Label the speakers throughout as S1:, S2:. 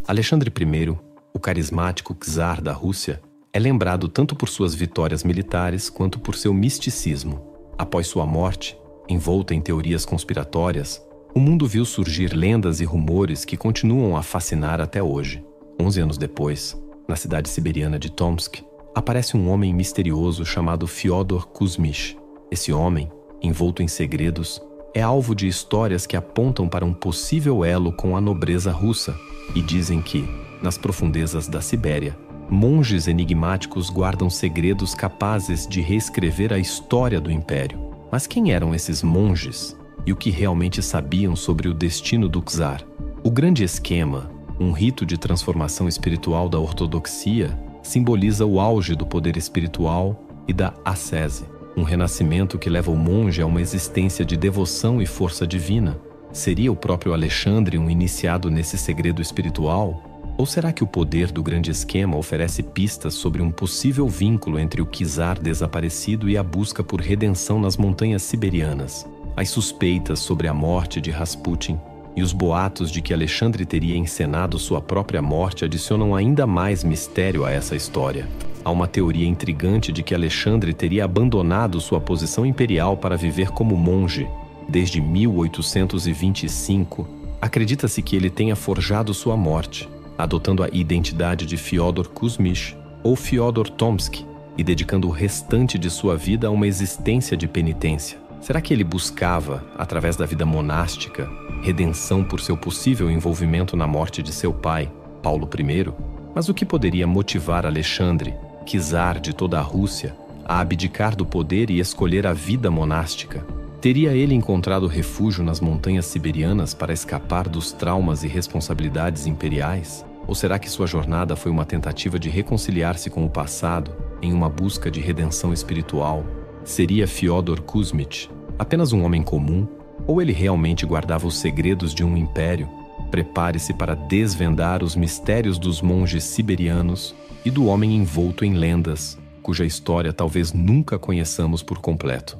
S1: Alexandre I, o carismático czar da Rússia, é lembrado tanto por suas vitórias militares quanto por seu misticismo. Após sua morte, envolta em teorias conspiratórias, o mundo viu surgir lendas e rumores que continuam a fascinar até hoje. 11 anos depois, na cidade siberiana de Tomsk, aparece um homem misterioso chamado Fyodor Kuzmich. Esse homem, envolto em segredos, é alvo de histórias que apontam para um possível elo com a nobreza russa e dizem que, nas profundezas da Sibéria, monges enigmáticos guardam segredos capazes de reescrever a história do império. Mas quem eram esses monges? E o que realmente sabiam sobre o destino do czar? O Grande Esquema, um rito de transformação espiritual da ortodoxia, simboliza o auge do poder espiritual e da ascese, um renascimento que leva o monge a uma existência de devoção e força divina. Seria o próprio Alexandre um iniciado nesse segredo espiritual? Ou será que o poder do Grande Esquema oferece pistas sobre um possível vínculo entre o czar desaparecido e a busca por redenção nas montanhas siberianas? As suspeitas sobre a morte de Rasputin e os boatos de que Alexandre teria encenado sua própria morte adicionam ainda mais mistério a essa história. Há uma teoria intrigante de que Alexandre teria abandonado sua posição imperial para viver como monge. Desde 1825, acredita-se que ele tenha forjado sua morte, adotando a identidade de Fyodor Kuzmich ou Fyodor Tomsk e dedicando o restante de sua vida a uma existência de penitência. Será que ele buscava, através da vida monástica, redenção por seu possível envolvimento na morte de seu pai, Paulo I? Mas o que poderia motivar Alexandre, czar de toda a Rússia, a abdicar do poder e escolher a vida monástica? Teria ele encontrado refúgio nas montanhas siberianas para escapar dos traumas e responsabilidades imperiais? Ou será que sua jornada foi uma tentativa de reconciliar-se com o passado em uma busca de redenção espiritual? Seria Fyodor Kuzmich apenas um homem comum? Ou ele realmente guardava os segredos de um império? Prepare-se para desvendar os mistérios dos monges siberianos e do homem envolto em lendas, cuja história talvez nunca conheçamos por completo.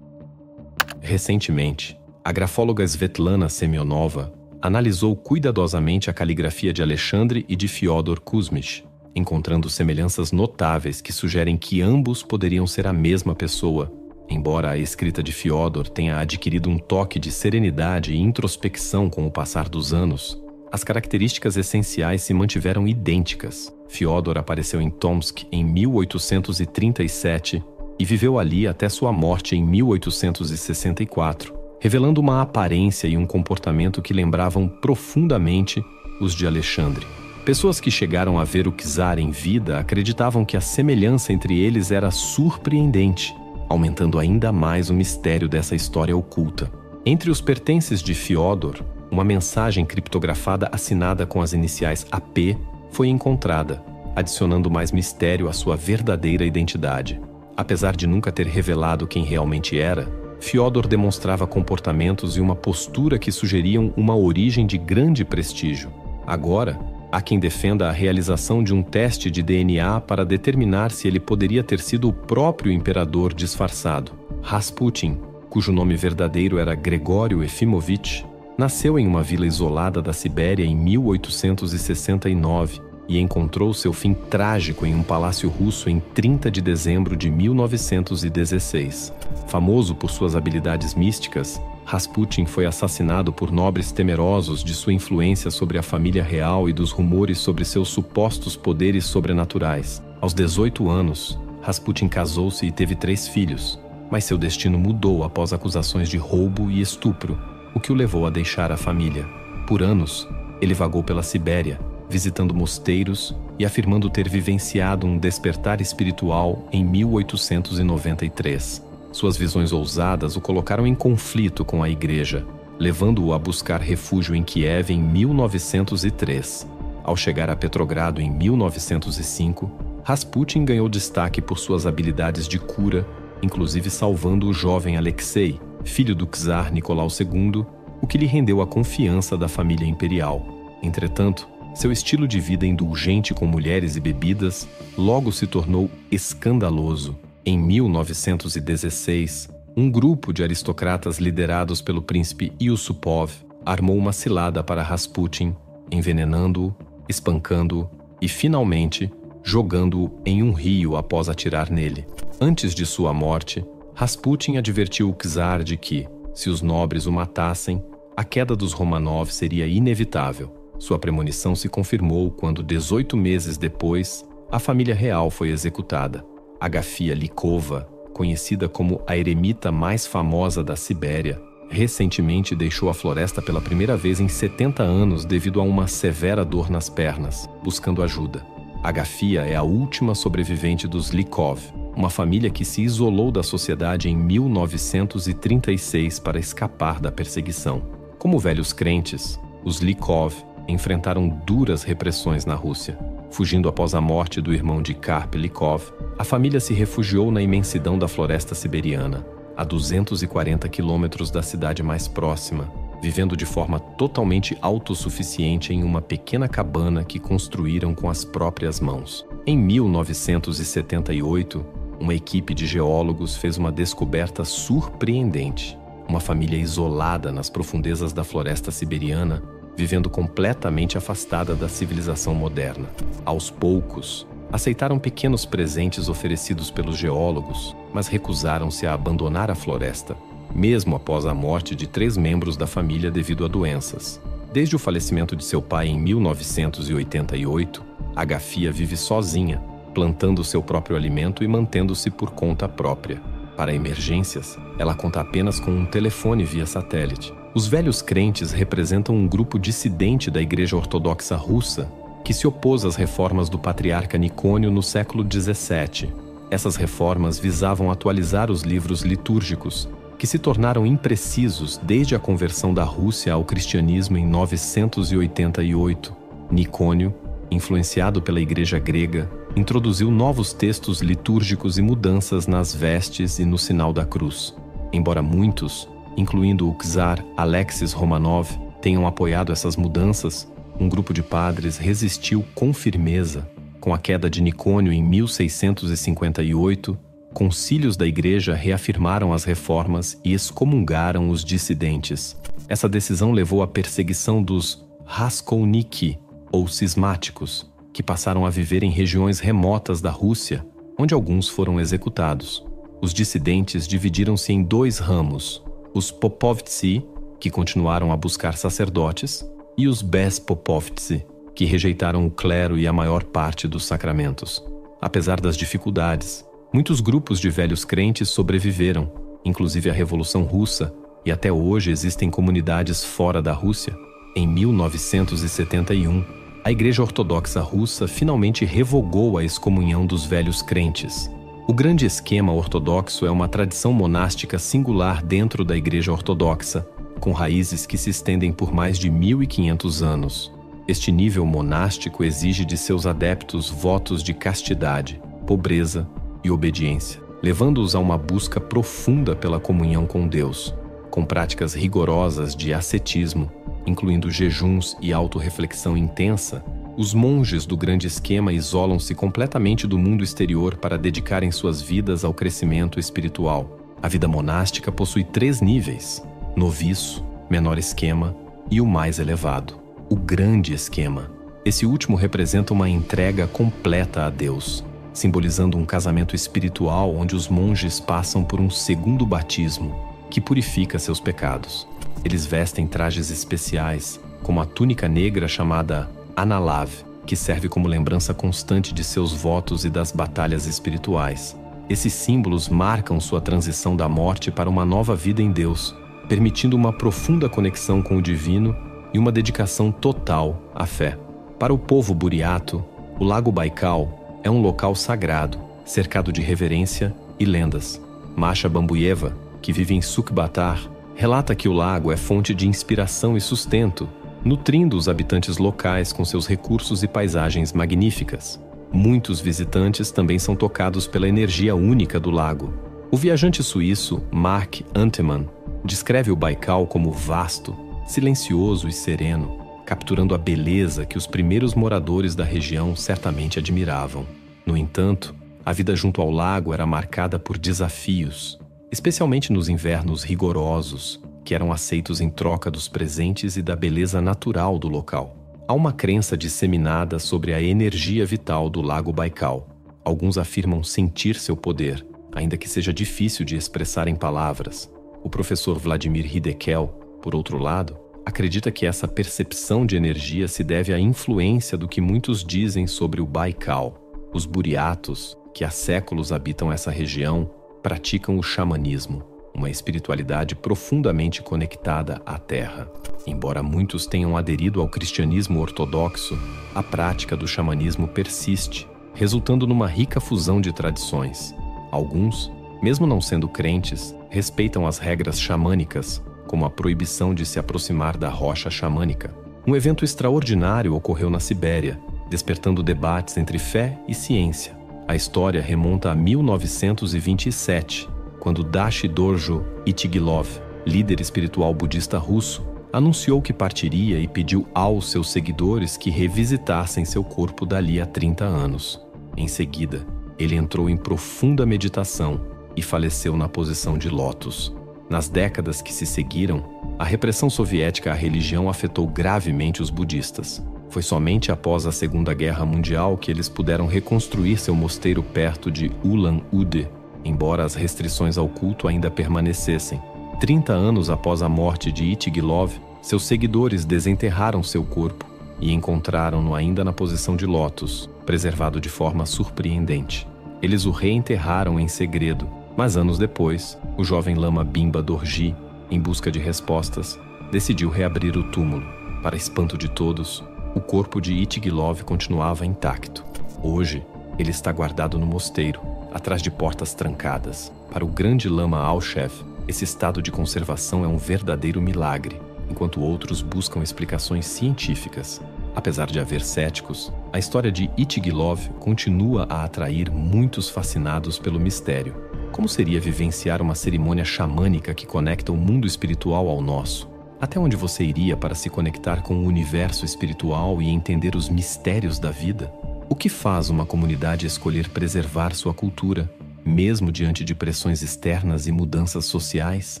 S1: Recentemente, a grafóloga Svetlana Semyonova analisou cuidadosamente a caligrafia de Alexandre e de Fyodor Kuzmich, encontrando semelhanças notáveis que sugerem que ambos poderiam ser a mesma pessoa. Embora a escrita de Fyodor tenha adquirido um toque de serenidade e introspecção com o passar dos anos, as características essenciais se mantiveram idênticas. Fyodor apareceu em Tomsk em 1837 e viveu ali até sua morte em 1864, revelando uma aparência e um comportamento que lembravam profundamente os de Alexandre. Pessoas que chegaram a ver o czar em vida acreditavam que a semelhança entre eles era surpreendente, aumentando ainda mais o mistério dessa história oculta. Entre os pertences de Fyodor, uma mensagem criptografada assinada com as iniciais AP foi encontrada, adicionando mais mistério à sua verdadeira identidade. Apesar de nunca ter revelado quem realmente era, Fyodor demonstrava comportamentos e uma postura que sugeriam uma origem de grande prestígio. Agora, há quem defenda a realização de um teste de DNA para determinar se ele poderia ter sido o próprio imperador disfarçado. Rasputin, cujo nome verdadeiro era Gregório Efimovich, nasceu em uma vila isolada da Sibéria em 1869 e encontrou seu fim trágico em um palácio russo em 30 de dezembro de 1916. Famoso por suas habilidades místicas, Rasputin foi assassinado por nobres temerosos de sua influência sobre a família real e dos rumores sobre seus supostos poderes sobrenaturais. Aos 18 anos, Rasputin casou-se e teve 3 filhos, mas seu destino mudou após acusações de roubo e estupro, o que o levou a deixar a família. Por anos, ele vagou pela Sibéria, visitando mosteiros e afirmando ter vivenciado um despertar espiritual em 1893. Suas visões ousadas o colocaram em conflito com a igreja, levando-o a buscar refúgio em Kiev em 1903. Ao chegar a Petrogrado em 1905, Rasputin ganhou destaque por suas habilidades de cura, inclusive salvando o jovem Alexei, filho do czar Nicolau II, o que lhe rendeu a confiança da família imperial. Entretanto, seu estilo de vida indulgente com mulheres e bebidas logo se tornou escandaloso. Em 1916, um grupo de aristocratas liderados pelo príncipe Yusupov armou uma cilada para Rasputin, envenenando-o, espancando-o e, finalmente, jogando-o em um rio após atirar nele. Antes de sua morte, Rasputin advertiu o czar de que, se os nobres o matassem, a queda dos Romanov seria inevitável. Sua premonição se confirmou quando, 18 meses depois, a família real foi executada. Agafia Likova, conhecida como a eremita mais famosa da Sibéria, recentemente deixou a floresta pela primeira vez em 70 anos devido a uma severa dor nas pernas, buscando ajuda. Agafia é a última sobrevivente dos Likov, uma família que se isolou da sociedade em 1936 para escapar da perseguição. Como velhos crentes, os Likov enfrentaram duras repressões na Rússia. Fugindo após a morte do irmão de Karp Likov, a família se refugiou na imensidão da floresta siberiana, a 240 quilômetros da cidade mais próxima, vivendo de forma totalmente autossuficiente em uma pequena cabana que construíram com as próprias mãos. Em 1978, uma equipe de geólogos fez uma descoberta surpreendente. Uma família isolada nas profundezas da floresta siberiana, vivendo completamente afastada da civilização moderna. Aos poucos, aceitaram pequenos presentes oferecidos pelos geólogos, mas recusaram-se a abandonar a floresta, mesmo após a morte de 3 membros da família devido a doenças. Desde o falecimento de seu pai em 1988, Agafia vive sozinha, plantando seu próprio alimento e mantendo-se por conta própria. Para emergências, ela conta apenas com um telefone via satélite. Os velhos crentes representam um grupo dissidente da Igreja Ortodoxa Russa que se opôs às reformas do patriarca Nicônio no século XVII. Essas reformas visavam atualizar os livros litúrgicos, que se tornaram imprecisos desde a conversão da Rússia ao cristianismo em 988. Nicônio, influenciado pela Igreja grega, introduziu novos textos litúrgicos e mudanças nas vestes e no sinal da cruz. Embora muitos, incluindo o czar Alexis Romanov, tenham apoiado essas mudanças, um grupo de padres resistiu com firmeza. Com a queda de Nicônio em 1658, concílios da Igreja reafirmaram as reformas e excomungaram os dissidentes. Essa decisão levou à perseguição dos Raskolniki, ou cismáticos, que passaram a viver em regiões remotas da Rússia, onde alguns foram executados. Os dissidentes dividiram-se em 2 ramos: os Popovtsi, que continuaram a buscar sacerdotes, e os Bespopovtsi, que rejeitaram o clero e a maior parte dos sacramentos. Apesar das dificuldades, muitos grupos de velhos crentes sobreviveram, inclusive a Revolução Russa, e até hoje existem comunidades fora da Rússia. Em 1971, a Igreja Ortodoxa Russa finalmente revogou a excomunhão dos velhos crentes. O grande esquema ortodoxo é uma tradição monástica singular dentro da Igreja Ortodoxa, com raízes que se estendem por mais de 1.500 anos. Este nível monástico exige de seus adeptos votos de castidade, pobreza e obediência, levando-os a uma busca profunda pela comunhão com Deus, com práticas rigorosas de ascetismo, incluindo jejuns e autorreflexão intensa. Os monges do grande esquema isolam-se completamente do mundo exterior para dedicarem suas vidas ao crescimento espiritual. A vida monástica possui 3 níveis: noviço, menor esquema e o mais elevado, o grande esquema. Esse último representa uma entrega completa a Deus, simbolizando um casamento espiritual onde os monges passam por um segundo batismo, que purifica seus pecados. Eles vestem trajes especiais, como a túnica negra chamada Analav, que serve como lembrança constante de seus votos e das batalhas espirituais. Esses símbolos marcam sua transição da morte para uma nova vida em Deus, permitindo uma profunda conexão com o divino e uma dedicação total à fé. Para o povo buriato, o Lago Baikal é um local sagrado, cercado de reverência e lendas. Masha Bambuyeva, que vive em Sukhbatar, relata que o lago é fonte de inspiração e sustento, nutrindo os habitantes locais com seus recursos e paisagens magníficas. Muitos visitantes também são tocados pela energia única do lago. O viajante suíço Mark Antemann descreve o Baikal como vasto, silencioso e sereno, capturando a beleza que os primeiros moradores da região certamente admiravam. No entanto, a vida junto ao lago era marcada por desafios, especialmente nos invernos rigorosos, que eram aceitos em troca dos presentes e da beleza natural do local. Há uma crença disseminada sobre a energia vital do Lago Baikal. Alguns afirmam sentir seu poder, ainda que seja difícil de expressar em palavras. O professor Vladimir Hiddekel, por outro lado, acredita que essa percepção de energia se deve à influência do que muitos dizem sobre o Baikal. Os buriatos, que há séculos habitam essa região, praticam o xamanismo, uma espiritualidade profundamente conectada à terra. Embora muitos tenham aderido ao cristianismo ortodoxo, a prática do xamanismo persiste, resultando numa rica fusão de tradições. Alguns, mesmo não sendo crentes, respeitam as regras xamânicas, como a proibição de se aproximar da rocha xamânica. Um evento extraordinário ocorreu na Sibéria, despertando debates entre fé e ciência. A história remonta a 1927, quando Dashi Dorjo Ichigilov, líder espiritual budista russo, anunciou que partiria e pediu aos seus seguidores que revisitassem seu corpo dali a 30 anos. Em seguida, ele entrou em profunda meditação e faleceu na posição de lótus. Nas décadas que se seguiram, a repressão soviética à religião afetou gravemente os budistas. Foi somente após a Segunda Guerra Mundial que eles puderam reconstruir seu mosteiro perto de Ulan-Ude, embora as restrições ao culto ainda permanecessem. 30 anos após a morte de Ichigilov, seus seguidores desenterraram seu corpo e encontraram-no ainda na posição de lótus, preservado de forma surpreendente. Eles o reenterraram em segredo, mas anos depois, o jovem lama Bimba Dorji, em busca de respostas, decidiu reabrir o túmulo. Para espanto de todos, o corpo de Ichigilov continuava intacto. Hoje, ele está guardado no mosteiro, atrás de portas trancadas. Para o grande lama Alchev, esse estado de conservação é um verdadeiro milagre, enquanto outros buscam explicações científicas. Apesar de haver céticos, a história de Ichigilov continua a atrair muitos fascinados pelo mistério. Como seria vivenciar uma cerimônia xamânica que conecta o mundo espiritual ao nosso? Até onde você iria para se conectar com o universo espiritual e entender os mistérios da vida? O que faz uma comunidade escolher preservar sua cultura, mesmo diante de pressões externas e mudanças sociais?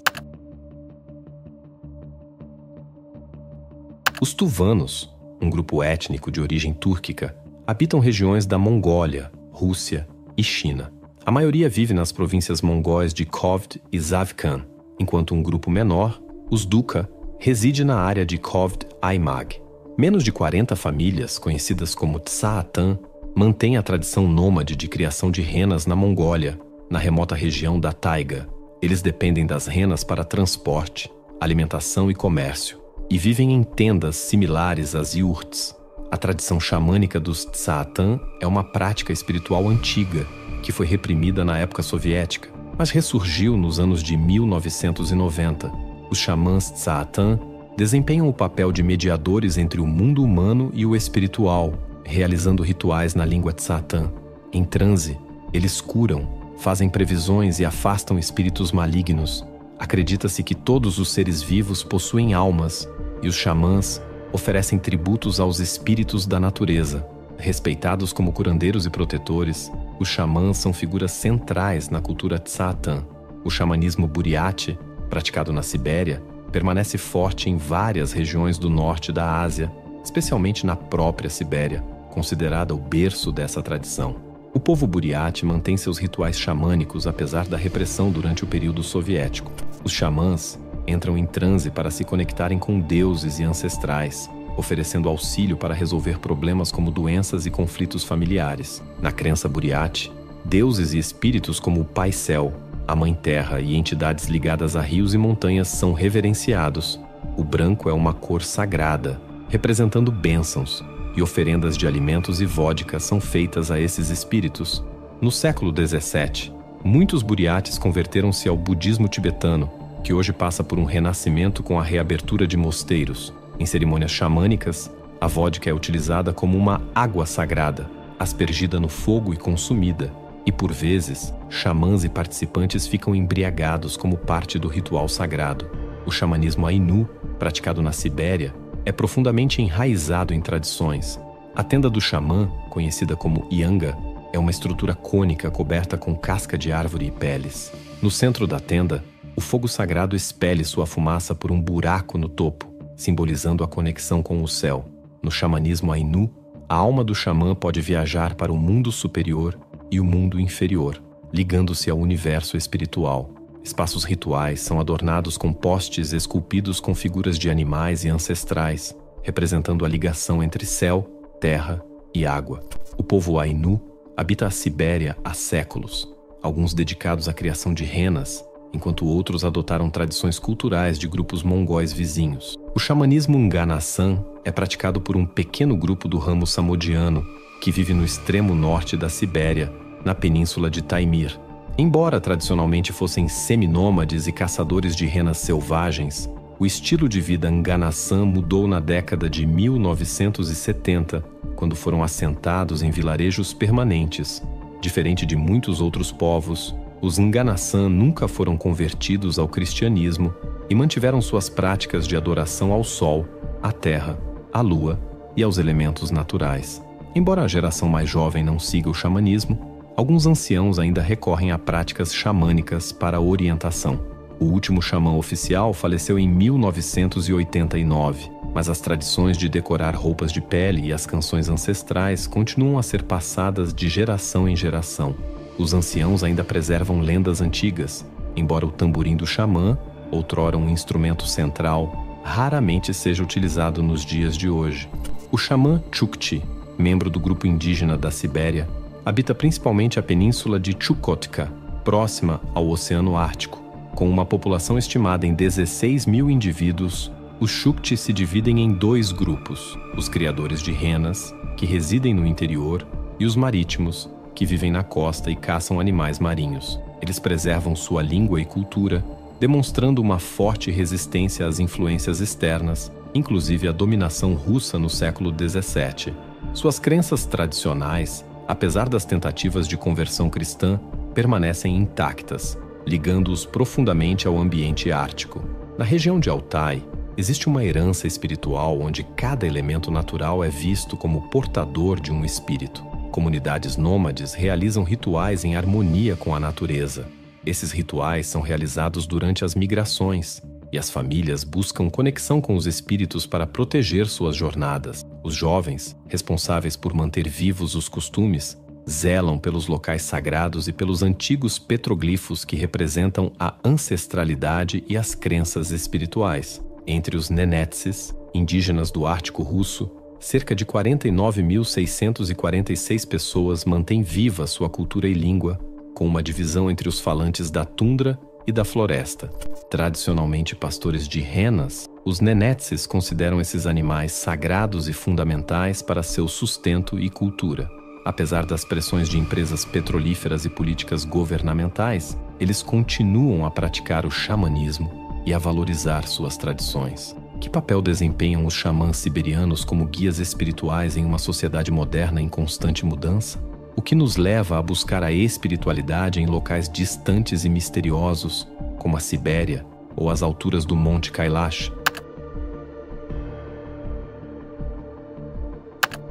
S1: Os tuvanos, um grupo étnico de origem túrquica, habitam regiões da Mongólia, Rússia e China. A maioria vive nas províncias mongóis de Khovd e Zavkhan, enquanto um grupo menor, os Duka, reside na área de Khovd Aimag. Menos de 40 famílias, conhecidas como Tsaatan, mantêm a tradição nômade de criação de renas na Mongólia, na remota região da taiga. Eles dependem das renas para transporte, alimentação e comércio, e vivem em tendas similares às yurts. A tradição xamânica dos Tsaatan é uma prática espiritual antiga, que foi reprimida na época soviética, mas ressurgiu nos anos de 1990. Os xamãs Tsaatan desempenham o papel de mediadores entre o mundo humano e o espiritual, realizando rituais na língua Tsaatan. Em transe, eles curam, fazem previsões e afastam espíritos malignos. Acredita-se que todos os seres vivos possuem almas, e os xamãs oferecem tributos aos espíritos da natureza. Respeitados como curandeiros e protetores, os xamãs são figuras centrais na cultura Tsaatan. O xamanismo Buriati, praticado na Sibéria, permanece forte em várias regiões do norte da Ásia, especialmente na própria Sibéria, considerada o berço dessa tradição. O povo Buriati mantém seus rituais xamânicos apesar da repressão durante o período soviético. Os xamãs entram em transe para se conectarem com deuses e ancestrais, oferecendo auxílio para resolver problemas como doenças e conflitos familiares. Na crença Buriati, deuses e espíritos como o Pai Céu, a Mãe Terra e entidades ligadas a rios e montanhas são reverenciados. O branco é uma cor sagrada, representando bênçãos, e oferendas de alimentos e vodka são feitas a esses espíritos. No século XVII, muitos buriates converteram-se ao budismo tibetano, que hoje passa por um renascimento com a reabertura de mosteiros. Em cerimônias xamânicas, a vodka é utilizada como uma água sagrada, aspergida no fogo e consumida, e por vezes, xamãs e participantes ficam embriagados como parte do ritual sagrado. O xamanismo Ainu, praticado na Sibéria, é profundamente enraizado em tradições. A tenda do xamã, conhecida como Yanga, é uma estrutura cônica coberta com casca de árvore e peles. No centro da tenda, o fogo sagrado expele sua fumaça por um buraco no topo, simbolizando a conexão com o céu. No xamanismo Ainu, a alma do xamã pode viajar para o mundo superior e o mundo inferior, ligando-se ao universo espiritual. Espaços rituais são adornados com postes esculpidos com figuras de animais e ancestrais, representando a ligação entre céu, terra e água. O povo Ainu habita a Sibéria há séculos, alguns dedicados à criação de renas, enquanto outros adotaram tradições culturais de grupos mongóis vizinhos. O xamanismo Nganasan é praticado por um pequeno grupo do ramo samodiano, que vive no extremo norte da Sibéria, na península de Taimyr. Embora tradicionalmente fossem seminômades e caçadores de renas selvagens, o estilo de vida Nganasan mudou na década de 1970, quando foram assentados em vilarejos permanentes. Diferente de muitos outros povos, os Nganasan nunca foram convertidos ao cristianismo e mantiveram suas práticas de adoração ao sol, à terra, à lua e aos elementos naturais. Embora a geração mais jovem não siga o xamanismo, alguns anciãos ainda recorrem a práticas xamânicas para orientação. O último xamã oficial faleceu em 1989, mas as tradições de decorar roupas de pele e as canções ancestrais continuam a ser passadas de geração em geração. Os anciãos ainda preservam lendas antigas, embora o tamborim do xamã, outrora um instrumento central, raramente seja utilizado nos dias de hoje. O xamã Chukchi, membro do grupo indígena da Sibéria, habita principalmente a península de Chukotka, próxima ao Oceano Ártico. Com uma população estimada em 16 mil indivíduos, os Chukchi se dividem em dois grupos: os criadores de renas, que residem no interior, e os marítimos, que vivem na costa e caçam animais marinhos. Eles preservam sua língua e cultura, demonstrando uma forte resistência às influências externas, inclusive a dominação russa no século XVII. Suas crenças tradicionais, apesar das tentativas de conversão cristã, permanecem intactas, ligando-os profundamente ao ambiente ártico. Na região de Altai, existe uma herança espiritual onde cada elemento natural é visto como portador de um espírito. Comunidades nômades realizam rituais em harmonia com a natureza. Esses rituais são realizados durante as migrações, e as famílias buscam conexão com os espíritos para proteger suas jornadas. Os jovens, responsáveis por manter vivos os costumes, zelam pelos locais sagrados e pelos antigos petroglifos que representam a ancestralidade e as crenças espirituais. Entre os Nenetses, indígenas do Ártico Russo, cerca de 49.646 pessoas mantêm viva sua cultura e língua, com uma divisão entre os falantes da tundra e da floresta. Tradicionalmente pastores de renas, os Nenetses consideram esses animais sagrados e fundamentais para seu sustento e cultura. Apesar das pressões de empresas petrolíferas e políticas governamentais, eles continuam a praticar o xamanismo e a valorizar suas tradições. Que papel desempenham os xamãs siberianos como guias espirituais em uma sociedade moderna em constante mudança? O que nos leva a buscar a espiritualidade em locais distantes e misteriosos, como a Sibéria ou as alturas do Monte Kailash?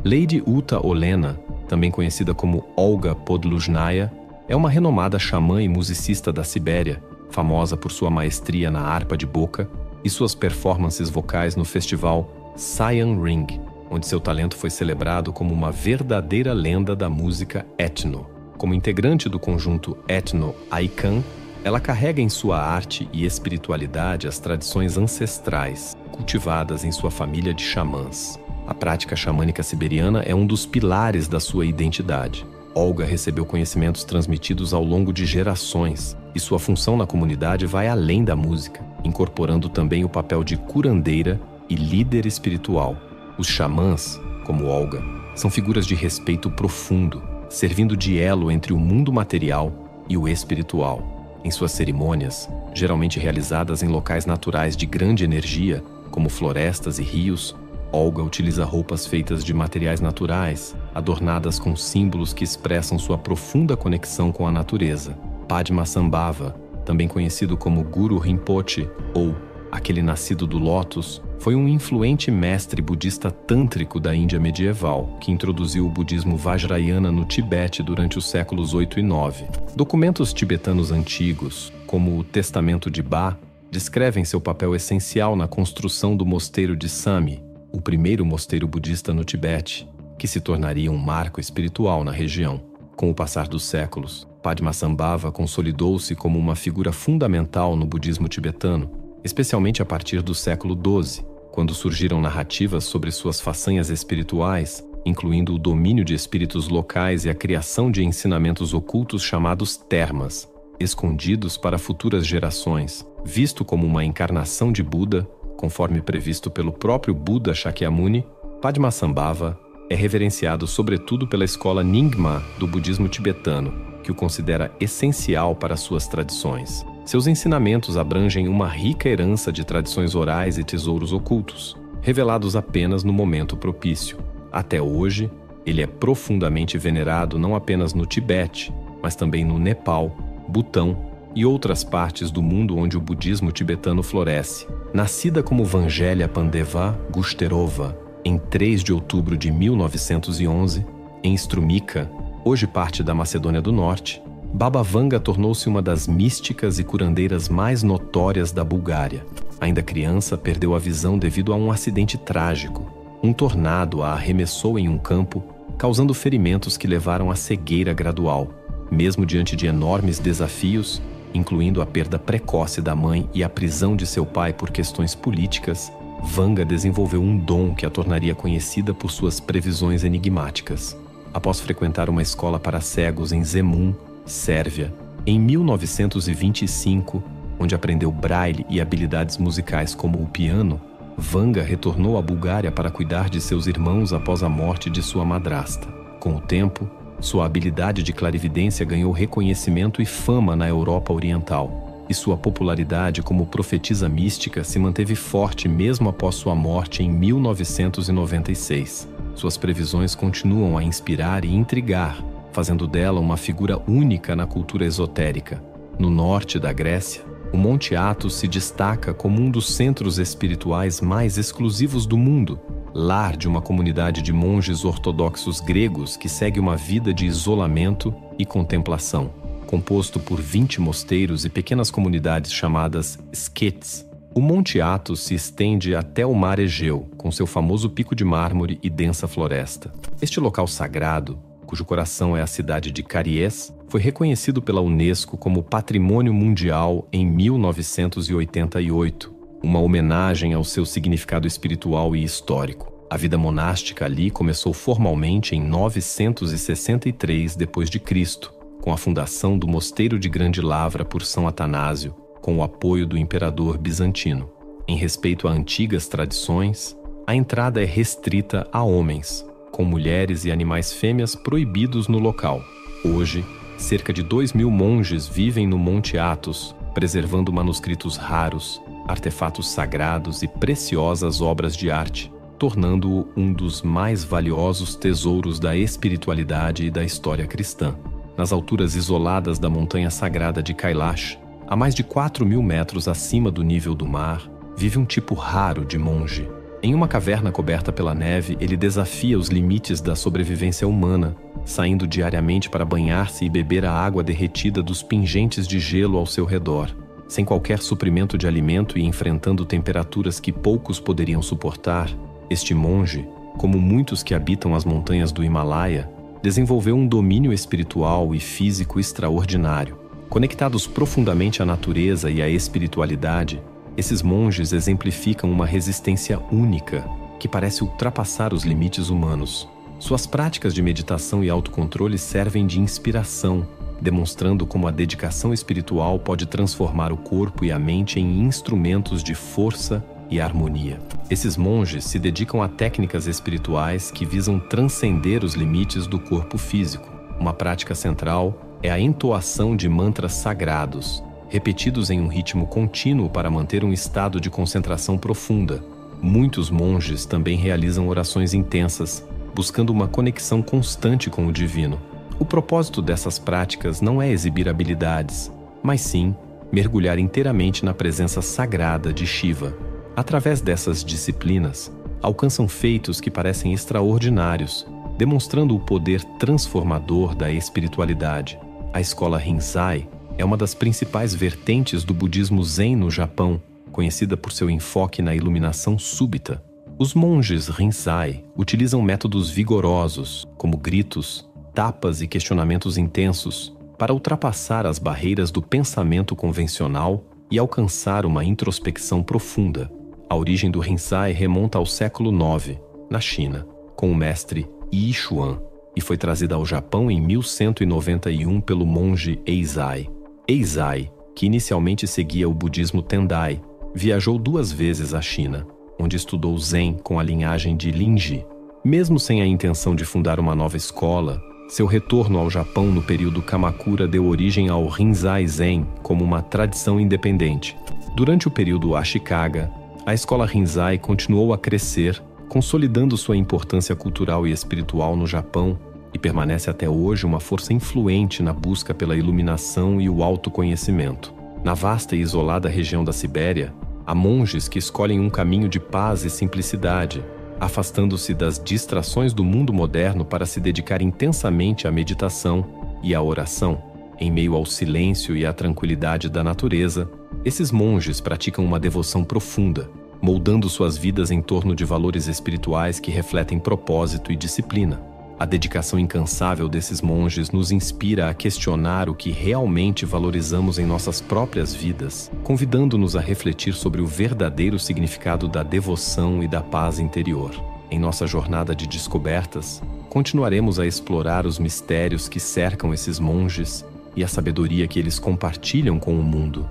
S1: Lady Uta Olena, também conhecida como Olga Podluzhnaya, é uma renomada xamã e musicista da Sibéria, famosa por sua maestria na harpa de boca e suas performances vocais no festival Siam Ring, onde seu talento foi celebrado como uma verdadeira lenda da música etno. Como integrante do conjunto etno Aikan, ela carrega em sua arte e espiritualidade as tradições ancestrais, cultivadas em sua família de xamãs. A prática xamânica siberiana é um dos pilares da sua identidade. Olga recebeu conhecimentos transmitidos ao longo de gerações, e sua função na comunidade vai além da música, incorporando também o papel de curandeira e líder espiritual. Os xamãs, como Olga, são figuras de respeito profundo, servindo de elo entre o mundo material e o espiritual. Em suas cerimônias, geralmente realizadas em locais naturais de grande energia, como florestas e rios, Olga utiliza roupas feitas de materiais naturais, adornadas com símbolos que expressam sua profunda conexão com a natureza. Padmasambhava, também conhecido como Guru Rinpoche ou aquele nascido do lótus, foi um influente mestre budista tântrico da Índia medieval, que introduziu o budismo Vajrayana no Tibete durante os séculos 8 e 9. Documentos tibetanos antigos, como o Testamento de Ba, descrevem seu papel essencial na construção do mosteiro de Sami, o primeiro mosteiro budista no Tibete, que se tornaria um marco espiritual na região. Com o passar dos séculos, Padmasambhava consolidou-se como uma figura fundamental no budismo tibetano, especialmente a partir do século XII, quando surgiram narrativas sobre suas façanhas espirituais, incluindo o domínio de espíritos locais e a criação de ensinamentos ocultos chamados termas, escondidos para futuras gerações, visto como uma encarnação de Buda, conforme previsto pelo próprio Buda Shakyamuni. Padmasambhava é reverenciado sobretudo pela escola Nyingma do budismo tibetano, que o considera essencial para suas tradições. Seus ensinamentos abrangem uma rica herança de tradições orais e tesouros ocultos, revelados apenas no momento propício. Até hoje, ele é profundamente venerado não apenas no Tibete, mas também no Nepal, Butão e outras partes do mundo onde o budismo tibetano floresce. Nascida como Vangélia Pandeva Gusterova em 3 de outubro de 1911, em Strumica, hoje parte da Macedônia do Norte, Baba Vanga tornou-se uma das místicas e curandeiras mais notórias da Bulgária. Ainda criança, perdeu a visão devido a um acidente trágico. Um tornado a arremessou em um campo, causando ferimentos que levaram à cegueira gradual. Mesmo diante de enormes desafios, incluindo a perda precoce da mãe e a prisão de seu pai por questões políticas, Vanga desenvolveu um dom que a tornaria conhecida por suas previsões enigmáticas. Após frequentar uma escola para cegos em Zemun, Sérvia, em 1925, onde aprendeu braille e habilidades musicais como o piano, Vanga retornou à Bulgária para cuidar de seus irmãos após a morte de sua madrasta. Com o tempo, sua habilidade de clarividência ganhou reconhecimento e fama na Europa Oriental, e sua popularidade como profetisa mística se manteve forte mesmo após sua morte em 1996. Suas previsões continuam a inspirar e intrigar, fazendo dela uma figura única na cultura esotérica. No norte da Grécia, o Monte Athos se destaca como um dos centros espirituais mais exclusivos do mundo, lar de uma comunidade de monges ortodoxos gregos que segue uma vida de isolamento e contemplação. Composto por 20 mosteiros e pequenas comunidades chamadas sketes, o Monte Athos se estende até o mar Egeu, com seu famoso pico de mármore e densa floresta. Este local sagrado, cujo coração é a cidade de Karies, foi reconhecido pela Unesco como Patrimônio Mundial em 1988, uma homenagem ao seu significado espiritual e histórico. A vida monástica ali começou formalmente em 963 d.C., com a fundação do Mosteiro de Grande Lavra por São Atanásio, com o apoio do imperador bizantino. Em respeito a antigas tradições, a entrada é restrita a homens, com mulheres e animais fêmeas proibidos no local. Hoje, cerca de 2.000 monges vivem no Monte Athos, preservando manuscritos raros, artefatos sagrados e preciosas obras de arte, tornando-o um dos mais valiosos tesouros da espiritualidade e da história cristã. Nas alturas isoladas da montanha sagrada de Kailash, a mais de 4.000 metros acima do nível do mar, vive um tipo raro de monge. Em uma caverna coberta pela neve, ele desafia os limites da sobrevivência humana, saindo diariamente para banhar-se e beber a água derretida dos pingentes de gelo ao seu redor. Sem qualquer suprimento de alimento e enfrentando temperaturas que poucos poderiam suportar, este monge, como muitos que habitam as montanhas do Himalaia, desenvolveu um domínio espiritual e físico extraordinário. Conectados profundamente à natureza e à espiritualidade, esses monges exemplificam uma resistência única que parece ultrapassar os limites humanos. Suas práticas de meditação e autocontrole servem de inspiração, demonstrando como a dedicação espiritual pode transformar o corpo e a mente em instrumentos de força e harmonia. Esses monges se dedicam a técnicas espirituais que visam transcender os limites do corpo físico. Uma prática central é a entoação de mantras sagrados, repetidos em um ritmo contínuo para manter um estado de concentração profunda. Muitos monges também realizam orações intensas, buscando uma conexão constante com o divino. O propósito dessas práticas não é exibir habilidades, mas sim mergulhar inteiramente na presença sagrada de Shiva. Através dessas disciplinas, alcançam feitos que parecem extraordinários, demonstrando o poder transformador da espiritualidade. A escola Rinzai é uma das principais vertentes do budismo Zen no Japão, conhecida por seu enfoque na iluminação súbita. Os monges Rinzai utilizam métodos vigorosos, como gritos, tapas e questionamentos intensos, para ultrapassar as barreiras do pensamento convencional e alcançar uma introspecção profunda. A origem do Rinzai remonta ao século IX, na China, com o mestre Yi Xuan, e foi trazida ao Japão em 1191 pelo monge Eizai. Eizai, que inicialmente seguia o budismo Tendai, viajou 2 vezes à China, onde estudou Zen com a linhagem de Linji. Mesmo sem a intenção de fundar uma nova escola, seu retorno ao Japão no período Kamakura deu origem ao Rinzai Zen como uma tradição independente. Durante o período Ashikaga, a escola Rinzai continuou a crescer, consolidando sua importância cultural e espiritual no Japão, e permanece até hoje uma força influente na busca pela iluminação e o autoconhecimento. Na vasta e isolada região da Sibéria, há monges que escolhem um caminho de paz e simplicidade, afastando-se das distrações do mundo moderno para se dedicar intensamente à meditação e à oração. Em meio ao silêncio e à tranquilidade da natureza, esses monges praticam uma devoção profunda, moldando suas vidas em torno de valores espirituais que refletem propósito e disciplina. A dedicação incansável desses monges nos inspira a questionar o que realmente valorizamos em nossas próprias vidas, convidando-nos a refletir sobre o verdadeiro significado da devoção e da paz interior. Em nossa jornada de descobertas, continuaremos a explorar os mistérios que cercam esses monges e a sabedoria que eles compartilham com o mundo.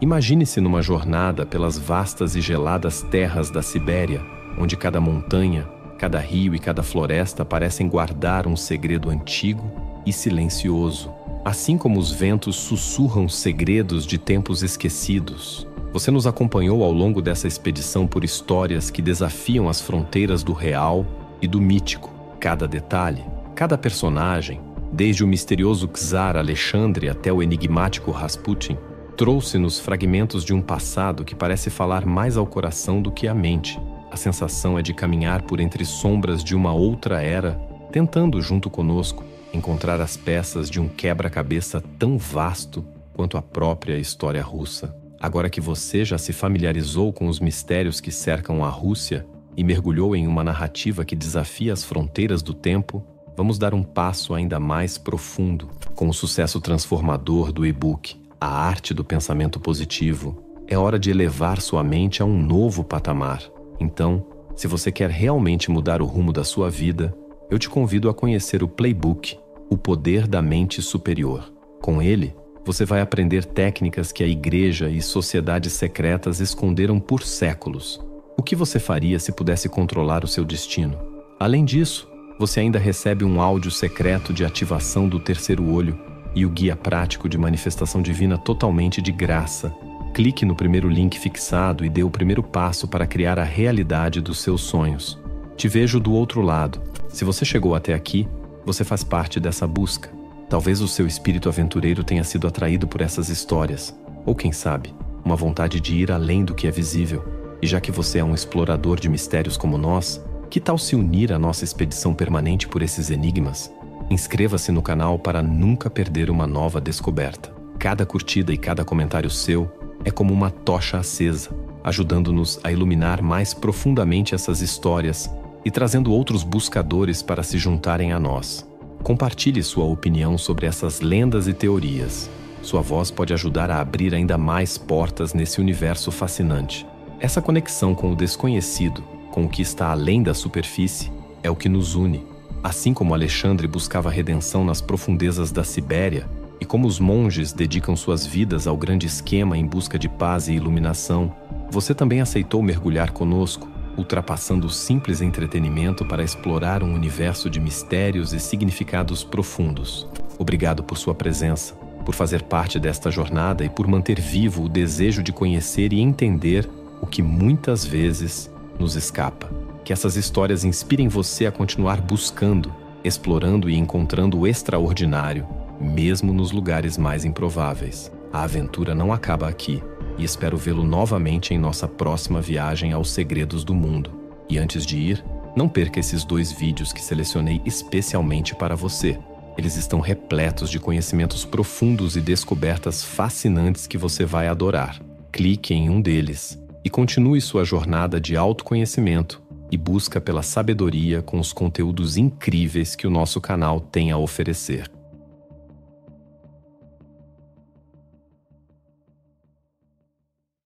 S1: Imagine-se numa jornada pelas vastas e geladas terras da Sibéria, onde cada montanha, cada rio e cada floresta parecem guardar um segredo antigo e silencioso, assim como os ventos sussurram segredos de tempos esquecidos. Você nos acompanhou ao longo dessa expedição por histórias que desafiam as fronteiras do real e do mítico. Cada detalhe, cada personagem, desde o misterioso czar Alexandre até o enigmático Rasputin, trouxe-nos fragmentos de um passado que parece falar mais ao coração do que à mente. A sensação é de caminhar por entre sombras de uma outra era, tentando, junto conosco, encontrar as peças de um quebra-cabeça tão vasto quanto a própria história russa. Agora que você já se familiarizou com os mistérios que cercam a Rússia e mergulhou em uma narrativa que desafia as fronteiras do tempo, vamos dar um passo ainda mais profundo. Com o sucesso transformador do e-book A Arte do Pensamento Positivo, é hora de elevar sua mente a um novo patamar. Então, se você quer realmente mudar o rumo da sua vida, eu te convido a conhecer o Playbook, O Poder da Mente Superior. Com ele, você vai aprender técnicas que a igreja e sociedades secretas esconderam por séculos. O que você faria se pudesse controlar o seu destino? Além disso, você ainda recebe um áudio secreto de ativação do terceiro olho e o guia prático de manifestação divina totalmente de graça. Clique no primeiro link fixado e dê o primeiro passo para criar a realidade dos seus sonhos. Te vejo do outro lado. Se você chegou até aqui, você faz parte dessa busca. Talvez o seu espírito aventureiro tenha sido atraído por essas histórias. Ou quem sabe, uma vontade de ir além do que é visível. E já que você é um explorador de mistérios como nós, que tal se unir à nossa expedição permanente por esses enigmas? Inscreva-se no canal para nunca perder uma nova descoberta. Cada curtida e cada comentário seu é como uma tocha acesa, ajudando-nos a iluminar mais profundamente essas histórias e trazendo outros buscadores para se juntarem a nós. Compartilhe sua opinião sobre essas lendas e teorias. Sua voz pode ajudar a abrir ainda mais portas nesse universo fascinante. Essa conexão com o desconhecido, com o que está além da superfície, é o que nos une. Assim como Alexandre buscava redenção nas profundezas da Sibéria, e como os monges dedicam suas vidas ao grande esquema em busca de paz e iluminação, você também aceitou mergulhar conosco, ultrapassando o simples entretenimento para explorar um universo de mistérios e significados profundos. Obrigado por sua presença, por fazer parte desta jornada e por manter vivo o desejo de conhecer e entender o que muitas vezes nos escapa. Que essas histórias inspirem você a continuar buscando, explorando e encontrando o extraordinário, mesmo nos lugares mais improváveis. A aventura não acaba aqui, e espero vê-lo novamente em nossa próxima viagem aos segredos do mundo. E antes de ir, Não perca esses 2 vídeos que selecionei especialmente para você. Eles estão repletos de conhecimentos profundos e descobertas fascinantes que você vai adorar. Clique em um deles e continue sua jornada de autoconhecimento e busca pela sabedoria com os conteúdos incríveis que o nosso canal tem a oferecer.